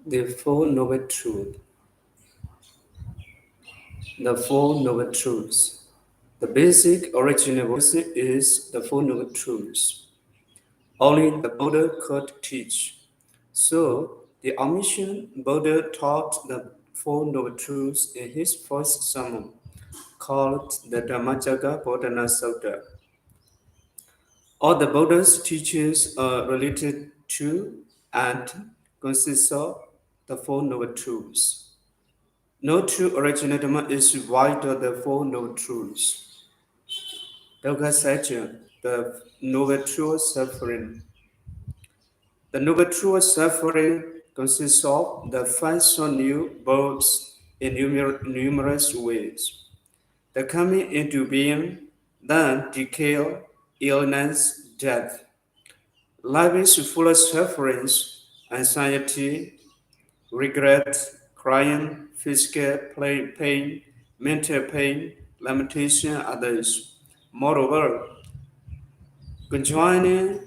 The Four Noble Truths. The Four Noble Truths. The basic original version is the Four Noble Truths. Only the Buddha could teach. So, the Amishan Buddha taught the Four Noble Truths in his first sermon, called the Dhammacakka Bodhana Sutta. All the Buddha's teachings are related to and consist of the Four Noble Truths. No true original Dhamma is wider than the Four Noble Truths. Dukkha Satya, the Noble Truth Suffering. The Noble Truth Suffering consists of the first or new births in numerous ways. The coming into being, then decay, illness, death. Life is full of sufferings, anxiety, regret, crying, physical pain, mental pain, lamentation, others. Moreover, conjoining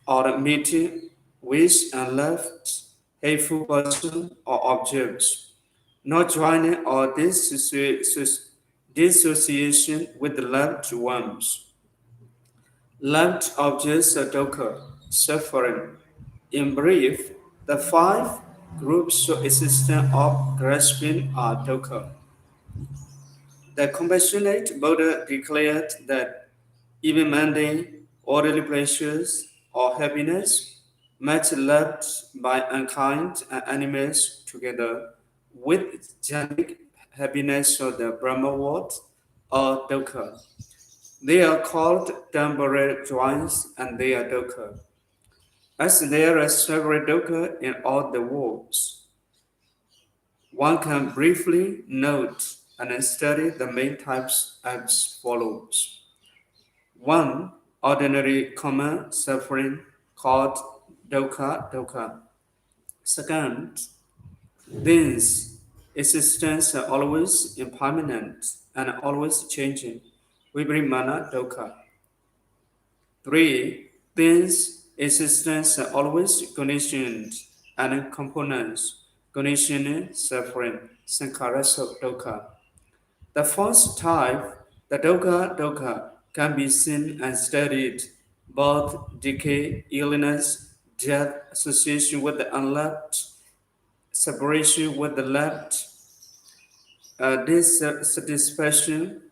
or meeting with and left hateful person or objects, not joining or dissociation with the loved ones. Loved objects are dukkha, suffering. In brief, the five groups of existence of grasping are dukkha. The compassionate Buddha declared that even mundane, orderly pleasures or happiness, much loved by unkind animals together with jhanic happiness of the Brahma world, are dukkha. They are called temporary joys and they are dukkha. As there are several dukkha in all the worlds, one can briefly note and study the main types as follows. 1. Ordinary common suffering called dukkha. Second, things existence are always impermanent and always changing. Vibrimana dukkha. 3. Things existence are always conditioned and components. Conditioning suffering. Sankhara dukkha. The first type, the dukkha, can be seen and studied. Both decay, illness, death, association with the unloved, separation with the loved, dissatisfaction,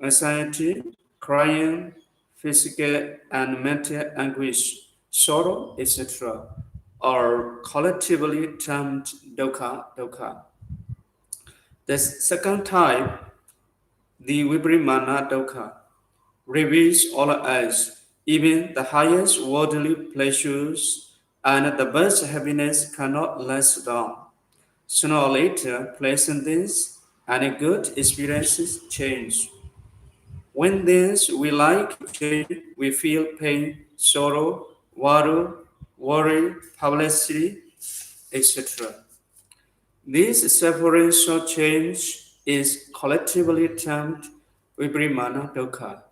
anxiety, crying, physical and mental anguish, sorrow, etc., are collectively termed dukkha. The second type, the Vibrimana dukkha, reveals all us, even the highest worldly pleasures and the best happiness cannot last long. Sooner or later, pleasant things and good experiences change. When things we like change, we feel pain, sorrow, worry, publicity, etc. This separation change is collectively termed Vibrimana dukkha.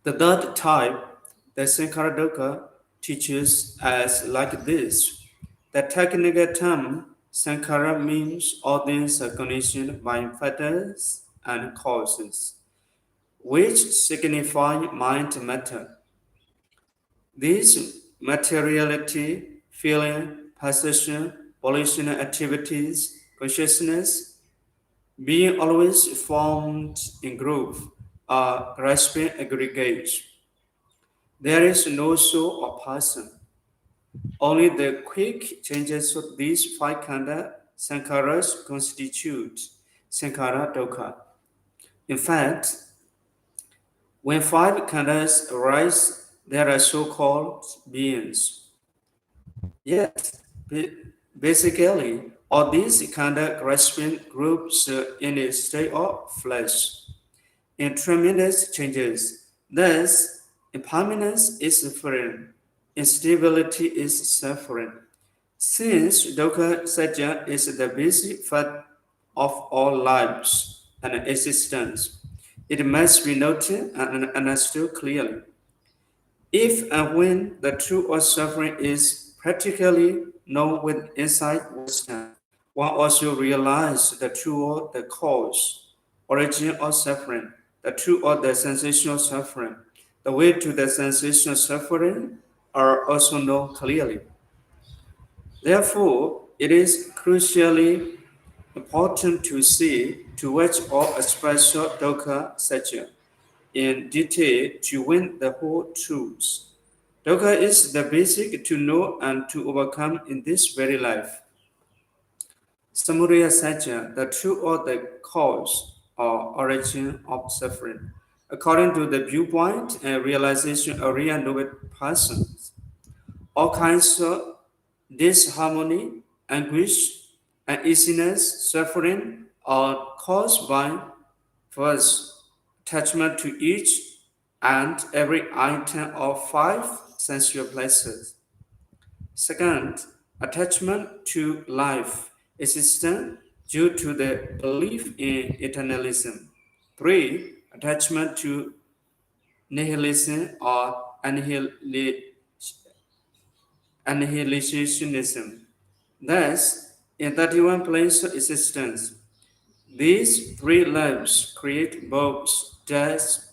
The third type, the Sankara dukkha, teaches us like this. The technical term Sankara means all things are conditioned by factors and causes, which signify mind matter. These materiality, feeling, perception, volitional activities, consciousness, being always formed in group, are grasping aggregates. There is no soul or person. Only the quick changes of these five khandha sankharas constitute sankhara dukkha. In fact, when five khandhas arise, there are so-called beings. Yet, basically, all these khandha grasping groups are in a state of flesh, in tremendous changes. Thus, impermanence is suffering, instability is suffering. Since dukkha satya is the basic fact of all lives and existence, it must be noted and understood clearly. If and when the truth of suffering is practically know with insight wisdom, one also realizes the true or the cause, origin of suffering, the true or the sensational suffering. The way to the sensational suffering are also known clearly. Therefore, it is crucially important to see to which all express dukkha satya in detail to win the whole truth. Dukkha is the basic to know and to overcome in this very life. Samudaya satya, the true or the cause or origin of suffering, according to the viewpoint and realization of real noble persons. All kinds of disharmony, anguish, uneasiness, suffering are caused by first attachment to each and every item of five sensual pleasures. Second, attachment to life, existence due to the belief in eternalism. Three, attachment to nihilism or annihilationism. Thus, in 31 planes of existence, these three lives create birth, death,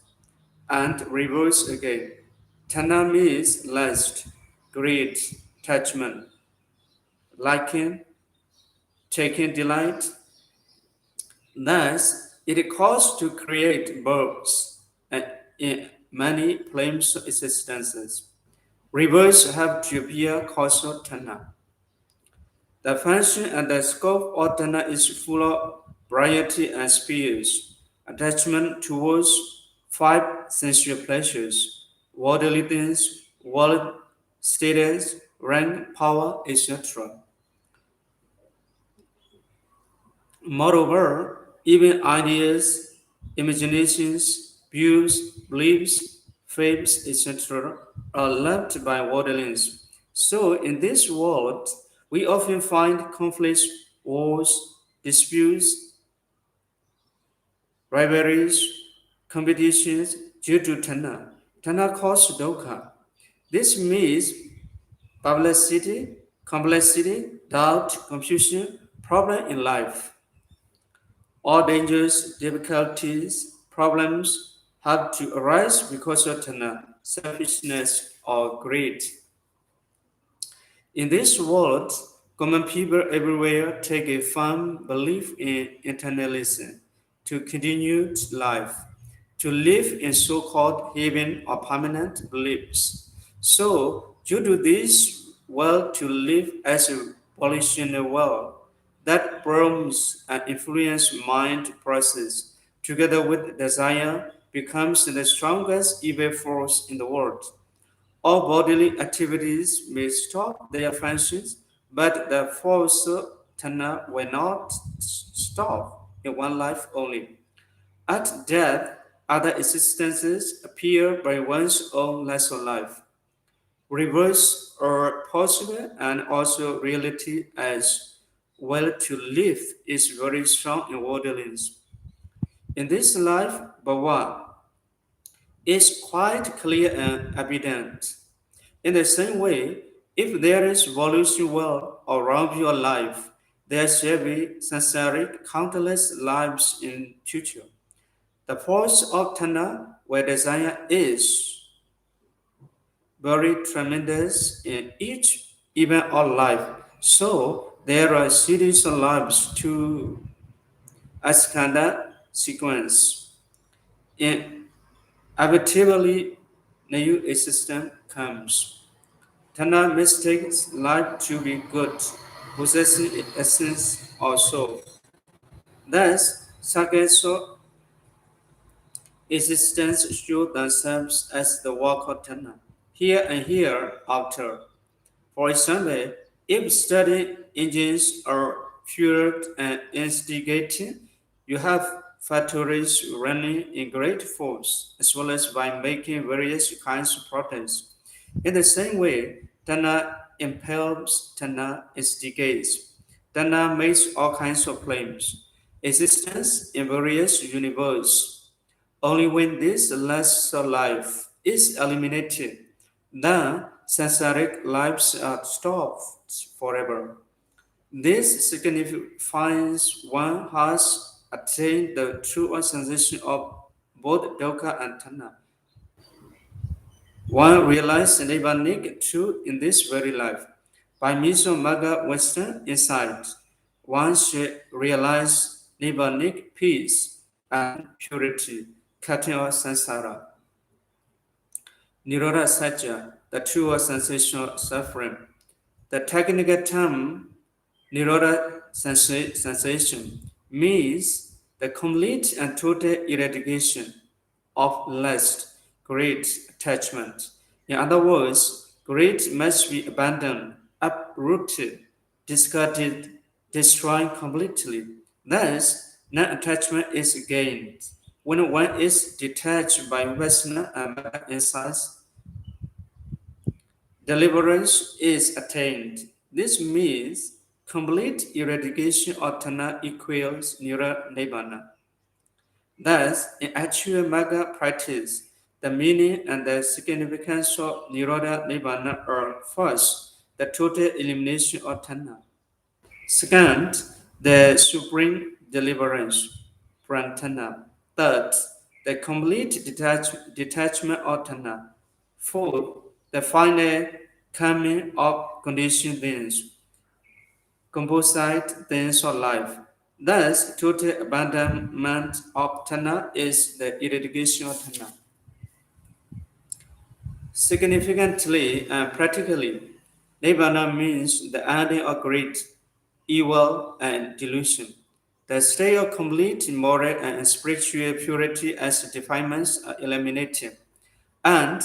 and rebirth again. Tana means lust, greed, attachment, liking, taking delight. Thus, it causes to create births in many planes of existences. Rebirths have to appear causal Tana. The function and the scope of Tana is full of variety and spheres. Attachment towards five sensual pleasures, worldly things, world status, rank, power, etc. Moreover, even ideas, imaginations, views, beliefs, faiths, etc., are loved by worldlings. So, in this world, we often find conflicts, wars, disputes, rivalries, competitions due to Tana. Tana causes dukkha. This means publicity, complexity, doubt, confusion, problem in life. All dangers, difficulties, problems have to arise because of selfishness or greed. In this world, common people everywhere take a firm belief in eternalism to continue life, to live in so-called heaven or permanent beliefs. So, due to this will to live as a volitional will that prompts and influences mind process, together with desire, becomes the strongest evil force in the world. All bodily activities may stop their functions, but the force Tana will not stop in one life only. At death, other existences appear by one's own lesser life. Reverse are possible and also reality as well to live is very strong in worldlings. In this life, Bhava is quite clear and evident. In the same way, if there is volition will around your life, there shall be samsaric countless lives in future. The force of Tana, where desire is, very tremendous in each event of life. So there are series of lives to Askanda sequence. Inevitably, new existence comes. Tana mistakes life to be good, possessing its essence or soul. Thus, Sakeso existence show themselves as the work of Tana, here and hereafter. For example, if study engines are fueled and instigated, you have factories running in great force, as well as by making various kinds of products. In the same way, Tana impels, Tana instigates. Tana makes all kinds of claims. Existence in various universes. Only when this lesser life is eliminated, then samsaric lives are stopped forever. This signifies one has attained the true sensation of both dukkha and tanha. One realized Nibbanic truth in this very life. By means of Magga Western insight, one should realize Nibbanic peace and purity, cutting out samsara. Nirodha Satya, the true sensational suffering. The technical term Nirodha sensation means the complete and total eradication of lust, greed, attachment. In other words, greed must be abandoned, uprooted, discarded, destroyed completely. Thus, non-attachment is gained. When one is detached by Vaisna and Maya insights, deliverance is attained. This means complete eradication of Tana equals Nibbana. Thus, in actual Magga practice, the meaning and the significance of Nirodha Nibbana are first, the total elimination of Tanha. Second, the supreme deliverance from Tanha. Third, the complete detachment of Tanha. Fourth, the final coming of conditioned beings, composite things of life. Thus, total abandonment of Tanha is the eradication of Tanha. Significantly and practically, Nibbana means the ending of greed, evil, and delusion. The state of complete moral and spiritual purity as defilements are eliminated. And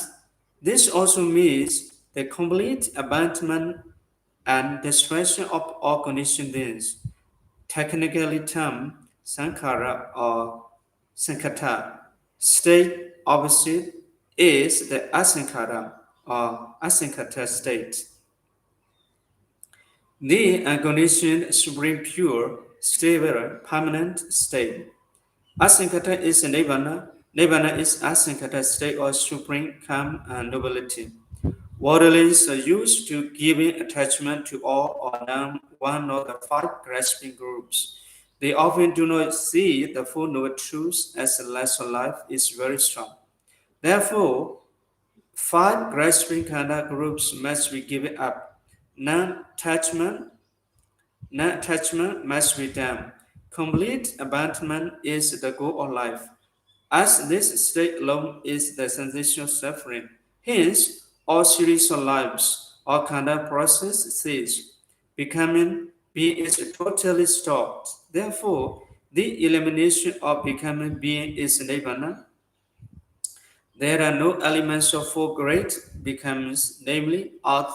this also means the complete abandonment and destruction of all conditioned beings, technically termed sankhara or sankhata. State opposite is the asankhara or asankhata state. The unconditioned, supreme, pure, stable, permanent state. Asankhata is Nibbana. Nibbana is asankhata state of supreme calm and nobility. Worldlings are used to giving attachment to all or none one of the five grasping groups. They often do not see the full noble truth as the lesser life is very strong. Therefore, five grasping kanda groups must be given up. Non-attachment must be done. Complete abandonment is the goal of life. As this state alone is the sensational suffering, hence all series of lives, all kanda process cease. Becoming being is totally stopped. Therefore, the elimination of becoming being is Nibbana. There are no elements of four great becomes, namely earth,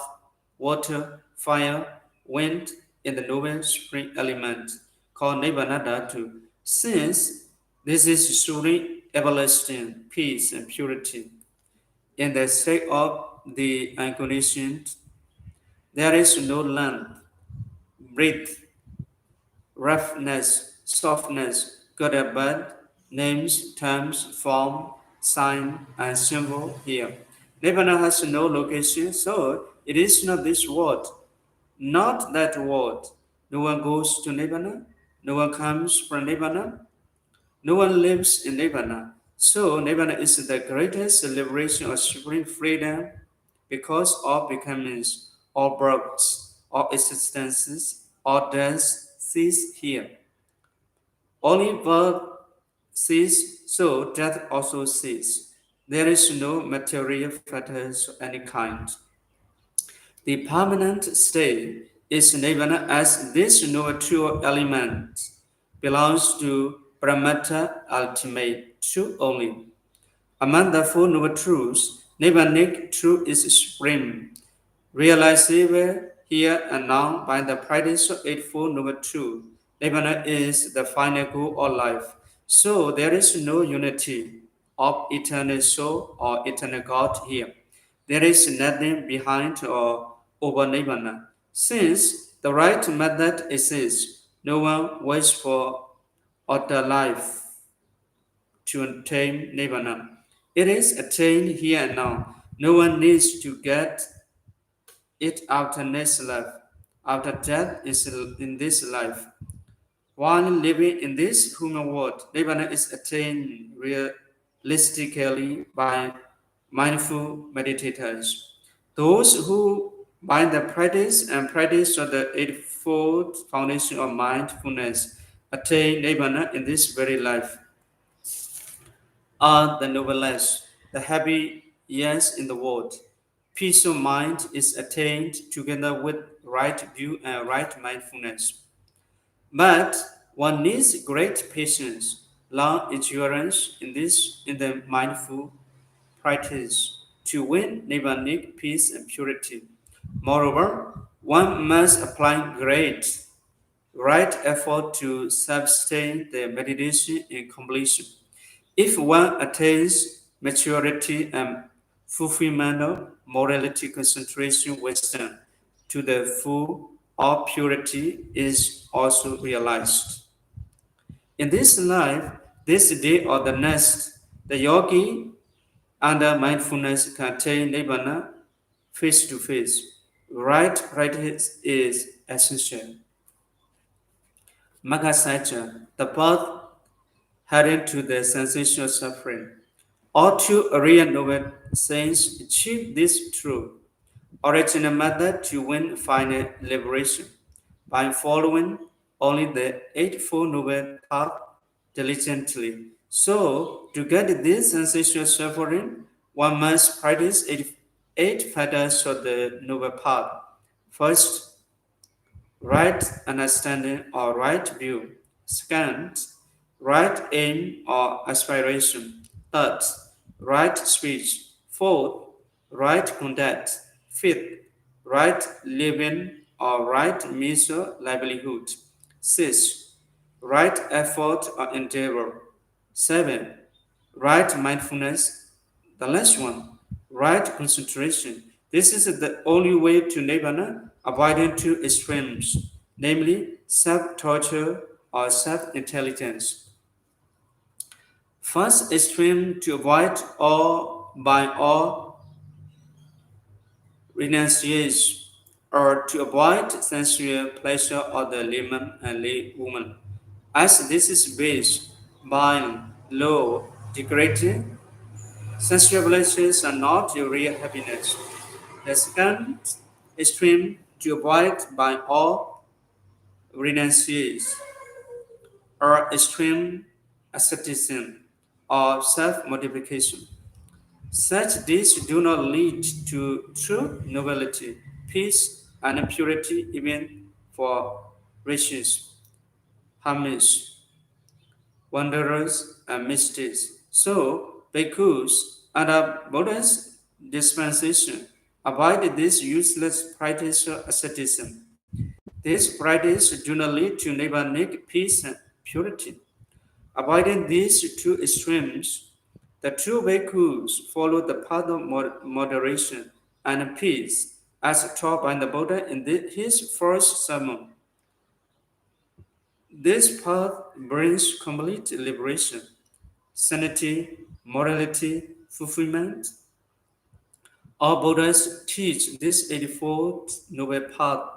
water, fire, wind, in the noble supreme element called Nibbana Dhatu. Since this is truly everlasting peace and purity, in the state of the unconditioned, there is no length, breadth, roughness, softness, good or bad, names, terms, form, sign, and symbol here. Nibbana has no location, so it is not this world, not that world. No one goes to Nibbana, no one comes from Nibbana, no one lives in Nibbana. So Nibbana is the greatest liberation of supreme freedom because all becomings, all births, all existences, all deaths cease here. Only birth cease, so death also cease. There is no material fetters of any kind. The permanent state is Nibbana as this no true element belongs to Brahmata ultimate truth only. Among the four noble truths, Nibbanic truth is supreme, realizable here and now by the practice of Eightfold Noble Truth. Nibbana is the final goal of life. So there is no unity of eternal soul or eternal God here. There is nothing behind or over Nibbana. Since the right method exists, no one waits for other life to attain Nibbana. It is attained here and now. No one needs to get it after next life. After death is in this life. While living in this human world, Nibbana is attained realistically by mindful meditators. Those who by the practice and practice of the eightfold foundation of mindfulness attain Nibbana in this very life are the noblest, the happiest in the world. Peace of mind is attained together with right view and right mindfulness. But one needs great patience, long endurance in the mindful practice to win nirvanic peace and purity. Moreover, one must apply great right effort to sustain the meditation in completion. If one attains maturity and fulfillment of morality concentration wisdom to the full, all purity is also realized. In this life, this day or the next, the yogi under mindfulness can attain nibbana face to face. Right practice is essential. Magasacha, the path heading to the sensational suffering. All true Aryan Noble saints achieve this true original method to win final liberation by following only the Eightfold Noble Path diligently. So, to get this sensational suffering, one must practice eight fetters of the Noble Path. First, right understanding or right view. Second, right aim or aspiration. Third, right speech. Fourth, right conduct. Fifth, right living or right measure livelihood. Sixth, right effort or endeavor. Seven, right mindfulness. The last one, right concentration. This is the only way to nibbana, avoiding two extremes, namely self-torture or self-intelligence. First extreme to avoid all by all renunciation, or to avoid sensual pleasure of the layman and laywoman, as this is based by low degrading sensual pleasures are not your real happiness. The second extreme to avoid by all renunciation or extreme asceticism or self-mortification. Such deeds do not lead to true nobility, peace, and purity even for riches, harmonies, wanderers, and mystics. So, bhikkhus under Buddha's dispensation avoid this useless practice of asceticism. These practices do not lead to nirvanic peace and purity. Avoiding these two extremes, the true bhikkhus follow the path of moderation and peace as taught by the Buddha in his first sermon. This path brings complete liberation, sanity, morality, fulfillment. All Buddhas teach this eightfold noble path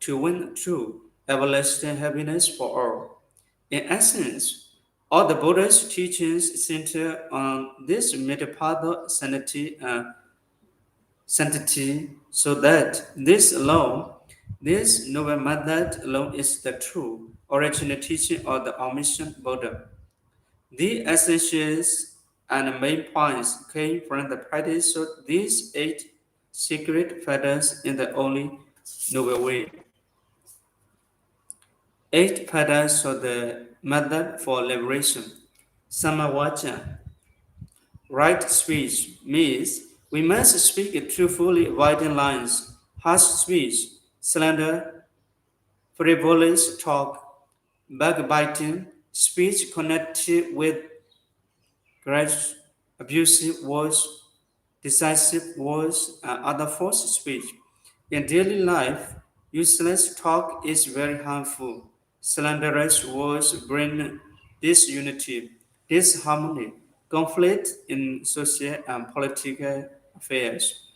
to win true everlasting happiness for all. In essence, all the Buddha's teachings center on this middle path of sanity and sanctity, so that this noble method alone is the true original teaching of the omniscient Buddha. The essentials and main points came from the practice of these eight secret fetters in the only noble way. Eight fetters of the method for liberation. Samavacha, right speech, means we must speak truthfully, avoiding lies, harsh speech, slander, frivolous talk, backbiting, speech connected with grudge, abusive words, decisive words, and other false speech. In daily life, useless talk is very harmful. Slanderous words bring disunity, disharmony, conflict in social and political affairs.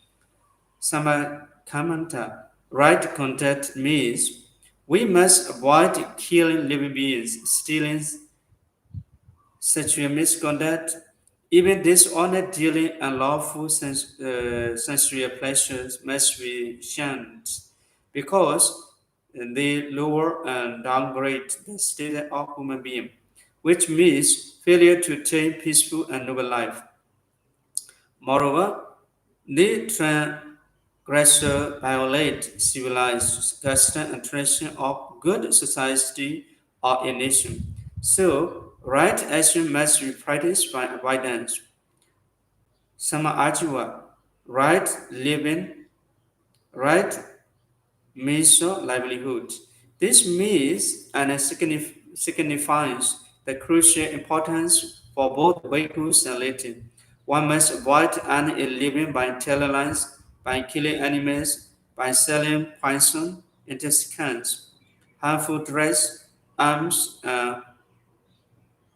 Kamanta. Right contact means we must avoid killing living beings, stealing, sexual misconduct, even dishonest dealing and lawful sensual pleasures must be shunned because they lower and downgrade the state of human being, which means failure to attain peaceful and noble life. Moreover, the transgressor violate civilized custom and tradition of good society or a nation. So, right action must be practiced by avoidance. Sama right living, right measure livelihood. This means and signifies the crucial importance for both vehicles and latin. One must avoid any living by telling lies, by killing animals, by selling poison, intoxicants, harmful dress, arms,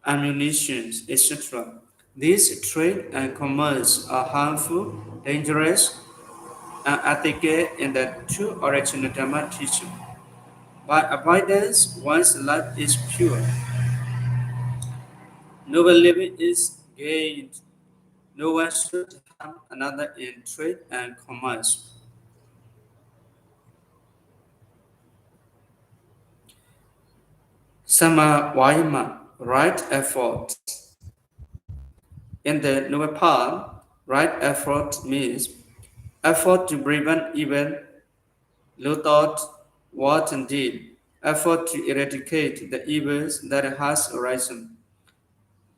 ammunition, etc. These trade and commerce are harmful, dangerous, and ethical in the true original Dharma teaching. By avoidance, one's life is pure. Noble living is gained. No one should harm another in trade and commerce. Samavayama, right effort. In the noble path, right effort means effort to prevent evil, low thought, word, and deed. Effort to eradicate the evils that has arisen.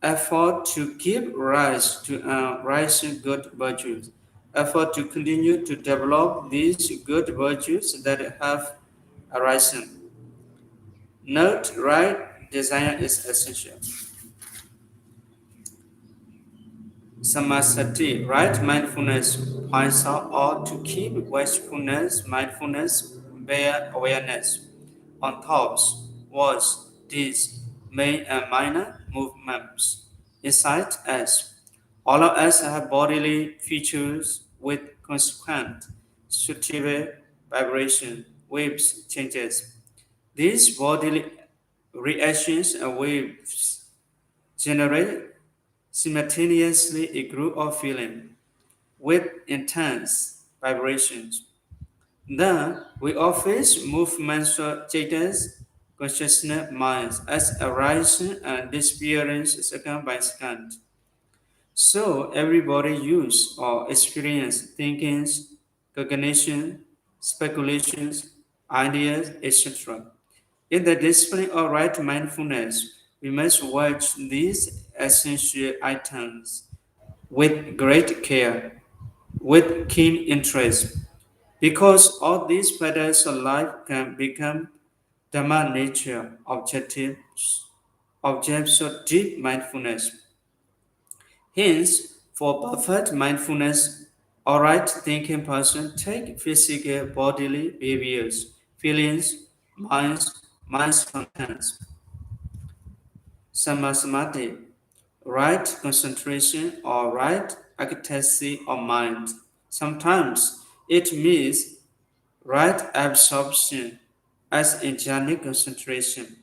Effort to give rise to rising good virtues. Effort to continue to develop these good virtues that have arisen. Note right desire is essential. Samasati, right mindfulness points out or to keep watchfulness, mindfulness, bear awareness on thoughts, words, deeds, main and minor movements. Insight as all of us have bodily features with consequent suitable vibration, waves, changes. These bodily reactions and waves generate simultaneously a group of feeling with intense vibrations. Then we office movements changes consciousness minds as arising and disappearing second by second. So everybody use or experience thinkings, cognition, speculations, ideas, etc. In the discipline of right mindfulness, we must watch these essential items with great care, with keen interest, because all these patterns of life can become Dhamma nature objects of deep mindfulness. Hence, for perfect mindfulness, a right thinking person take physical bodily behaviors, feelings, mind's contents, samadhi, right concentration or right architecture of mind. Sometimes it means right absorption as in jhanic concentration.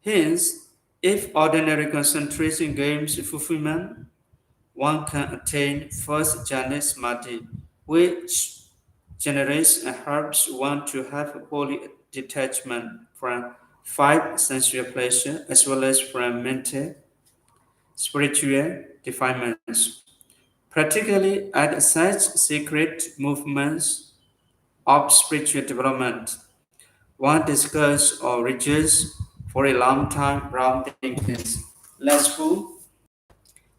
Hence, if ordinary concentration gains fulfillment, one can attain first jhana samadhi, which generates and helps one to have holy detachment from five sensual pleasure as well as from mental, spiritual defilements. Particularly at such secret movements of spiritual development, one discusses or reaches for a long time wrong thinkings, lustful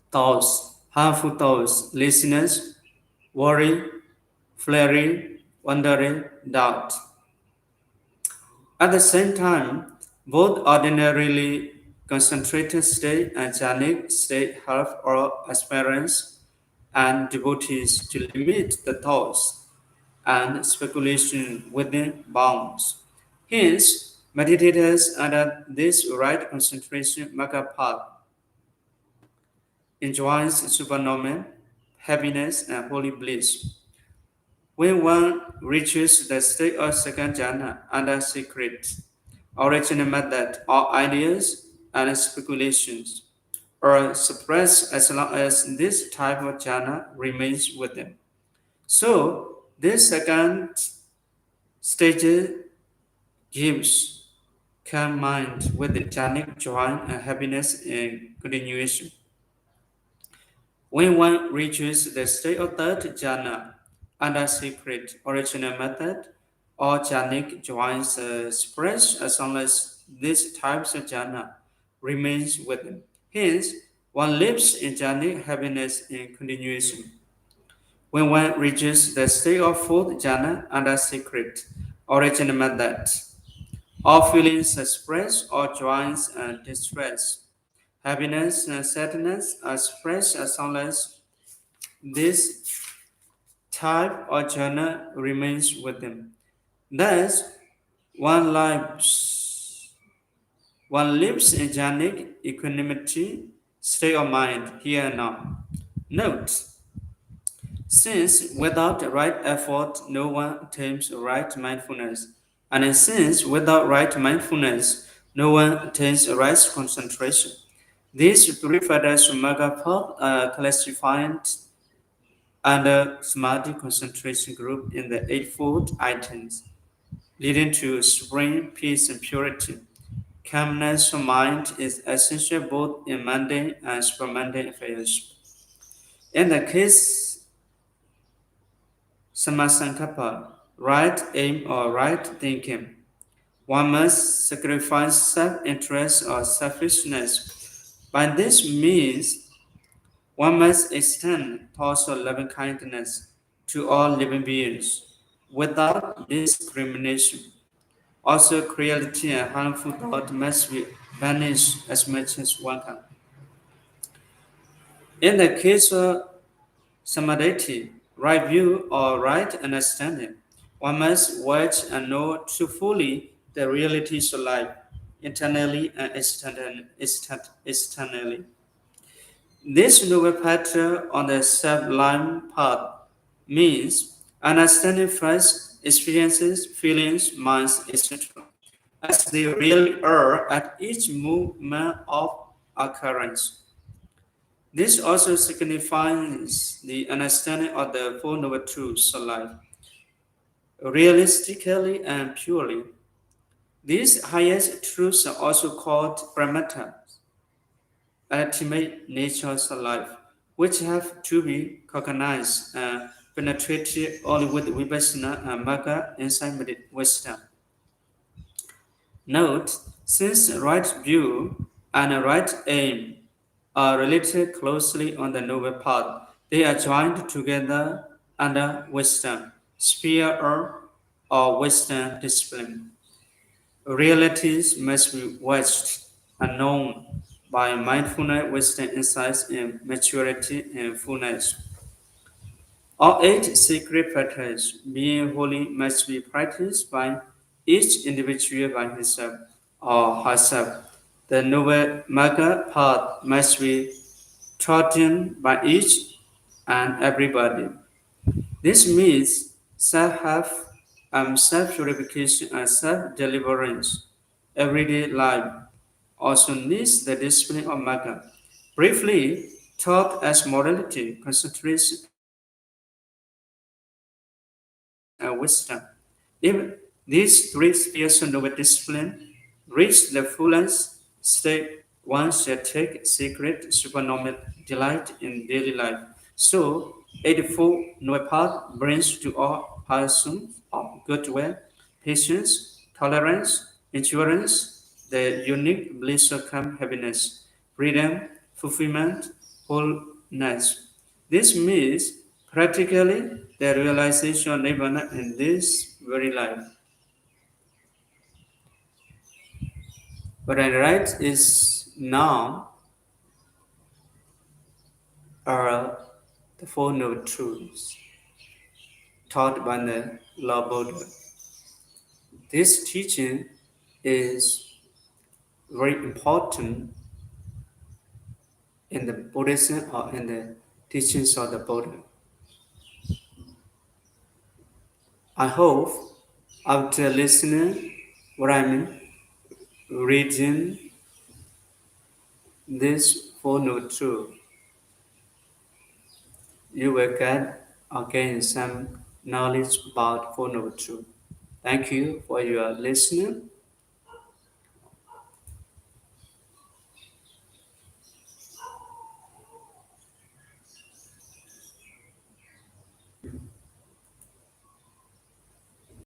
thoughts, harmful thoughts, laziness, worry, flaring, wandering, doubt. At the same time, both ordinarily concentrated state and jhanic state help all aspirants and devotees to limit the thoughts and speculation within bounds. Hence, meditators under this right concentration Magga path enjoys supernormal happiness and holy bliss. When one reaches the state of second jhana under secret, original method, all ideas and speculations are suppressed as long as this type of jhana remains with them. So, this second stage gives calm mind with the jhanic joy and happiness and continuation. When one reaches the state of third jhana under secret original method, all jhanic joys suppressed as long as these types of jhana remains with them. Hence, one lives in jhanic happiness in continuation. When one reaches the state of fourth jhana under secret original method, all feelings expressed, all joys and distress, happiness and sadness are expressed as long as this type or genre remains with them. Thus, one lives, one lives in jhanic equanimity, state of mind here and now. Note, since without right effort no one attains right mindfulness, and since without right mindfulness no one attains right concentration, these three factors of Magga path are classified under Samadhi concentration group in the Eightfold Items, leading to supreme peace and purity. Calmness of mind is essential both in mundane and supramundane affairs. In the case Samasankappa, right aim or right thinking, one must sacrifice self-interest or selfishness. By this means, one must extend thoughts of loving kindness to all living beings without discrimination. Also, cruelty and harmful thought must be banished as much as one can. In the case of samadhi, right view or right understanding, one must watch and know too fully the realities of life, internally and externally. This noble pattern on the sublime path means understanding first experiences, feelings, minds, etc., as they really are at each moment of occurrence. This also signifies the understanding of the Four Noble Truths of life, realistically and purely. These highest truths are also called pramata, ultimate natures of life, which have to be cognized and penetrated only with vipassana and magga insight wisdom. Note, since right view and right aim are related closely on the noble path, they are joined together under wisdom, sphere or wisdom discipline. Realities must be watched and known by mindfulness, wisdom, insights, and maturity and fullness. All eight secret practices, being holy, must be practiced by each individual by himself or herself. The noble Magga path must be trodden by each and everybody. This means self-help, self-purification, and self-deliverance. Everyday life also needs the discipline of Magga, briefly taught as morality, concentration, and wisdom. If these three spheres of noble discipline reach the fullest state, one shall take secret supernormal delight in daily life. So, Eightfold Noble Path brings to all persons of goodwill, patience, tolerance, endurance, the unique bliss of calm happiness, freedom, fulfillment, wholeness. This means practically the realization of Nibbana in this very life. What I write is now are the Four Noble Truths taught by the Lord Buddha. This teaching is very important in the Buddhism or in the teachings of the Buddha. I hope after listening, what I mean, reading this Four Noble Truths, you will get again some knowledge about Four Noble Truths. Thank you for your listening.